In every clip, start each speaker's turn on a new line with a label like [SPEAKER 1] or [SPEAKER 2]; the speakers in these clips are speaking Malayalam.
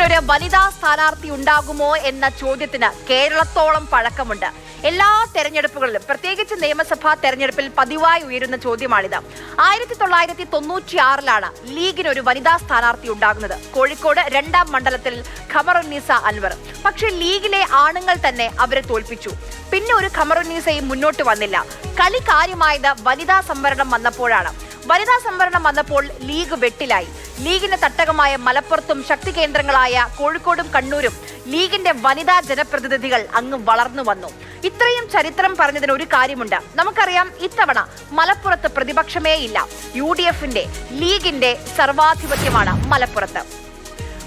[SPEAKER 1] ലീഗിനൊരു വനിതാ സ്ഥാനാർത്ഥി ഉണ്ടാകുമോ എന്ന ചോദ്യത്തിന് കേരളത്തോളം പഴക്കമുണ്ട്. എല്ലാ തെരഞ്ഞെടുപ്പുകളിലും, പ്രത്യേകിച്ച് നിയമസഭാ തെരഞ്ഞെടുപ്പിൽ പതിവായി ഉയരുന്ന ചോദ്യമാണിത്. 1996 ലീഗിനൊരു വനിതാ സ്ഥാനാർത്ഥി ഉണ്ടാകുന്നത്. കോഴിക്കോട് 2ാം മണ്ഡലത്തിൽ ഖമറുന്നീസ അൻവർ. പക്ഷേ ലീഗിലെ ആണുങ്ങൾ തന്നെ അവരെ തോൽപ്പിച്ചു. പിന്നെ ഒരു ഖമറുന്നീസയും മുന്നോട്ട് വന്നില്ല. കളി കാര്യമായത് വനിതാ സംവരണം വന്നപ്പോഴാണ്. വനിതാ സംവരണം വന്നപ്പോൾ ലീഗ് വെട്ടിലായി. ലീഗിന്റെ തട്ടകമായ മലപ്പുറത്തും ശക്തി കേന്ദ്രങ്ങളായ കോഴിക്കോടും കണ്ണൂരും ലീഗിന്റെ വനിതാ ജനപ്രതിനിധികൾ അങ്ങ് വളർന്നു വന്നു. ഇത്രയും ചരിത്രം പറഞ്ഞതിന് ഒരു കാര്യമുണ്ട്. നമുക്കറിയാം, ഇത്തവണ മലപ്പുറത്ത് പ്രതിപക്ഷമേ ഇല്ല. UDFന്റെ ലീഗിന്റെ സർവാധിപത്യമാണ് മലപ്പുറത്ത്.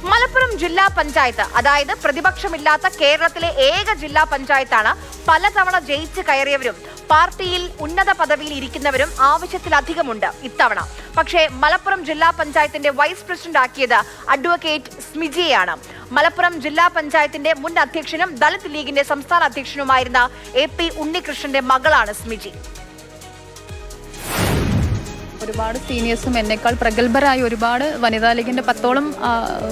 [SPEAKER 1] മലപ്പുറം ജില്ലാ പഞ്ചായത്ത്, അതായത് പ്രതിപക്ഷമില്ലാത്ത കേരളത്തിലെ ഏക ജില്ലാ പഞ്ചായത്താണ്. പലതവണ ജയിച്ച് കയറിയവരും പാർട്ടിയിൽ ഉന്നത പദവിയിൽ ഇരിക്കുന്നവരും ആവശ്യത്തിലധികമുണ്ട് ഇത്തവണ. പക്ഷേ മലപ്പുറം ജില്ലാ പഞ്ചായത്തിന്റെ വൈസ് പ്രസിഡന്റ് ആക്കിയത് അഡ്വക്കേറ്റ് സ്മിജിയെയാണ്. മലപ്പുറം ജില്ലാ പഞ്ചായത്തിന്റെ മുൻ അധ്യക്ഷനും ദളിത് ലീഗിന്റെ സംസ്ഥാന അധ്യക്ഷനുമായിരുന്ന AP ഉണ്ണികൃഷ്ണന്റെ മകളാണ് സ്മിജി.
[SPEAKER 2] ഒരുപാട് സീനിയേഴ്സും എന്നേക്കാൾ പ്രഗത്ഭരായ ഒരുപാട് വനിതാ ലീഗിൻ്റെ 10ഓളം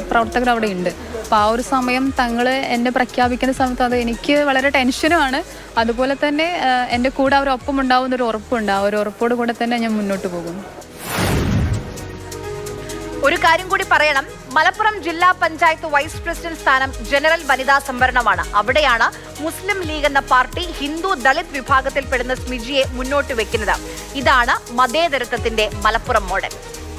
[SPEAKER 2] പ്രവർത്തകർ അവിടെ ഉണ്ട്. അപ്പോൾ ആ ഒരു സമയം തങ്ങൾ എന്നെ പ്രഖ്യാപിക്കുന്ന സമയത്ത് അത് എനിക്ക് വളരെ ടെൻഷനുമാണ്. അതുപോലെ തന്നെ എൻ്റെ കൂടെ അവരൊപ്പം ഉണ്ടാവുന്നൊരു ഉറപ്പുണ്ട്. ആ ഒരു ഉറപ്പോട് കൂടെ തന്നെ ഞാൻ മുന്നോട്ട് പോകുന്നു.
[SPEAKER 1] ഒരു കാര്യം കൂടി പറയണം, മലപ്പുറം ജില്ലാ പഞ്ചായത്ത് വൈസ് പ്രസിഡന്റ് സ്ഥാനം ജനറൽ വനിതാ സംവരണമാണ്. അവിടെയാണ് മുസ്ലിം ലീഗ് എന്ന പാർട്ടി ഹിന്ദു ദളിത് വിഭാഗത്തിൽപ്പെടുന്ന സ്മിജിയെ മുന്നോട്ട് വെക്കുന്നത്. ഇതാണ് മതേതരത്വത്തിന്റെ മലപ്പുറം മോഡൽ.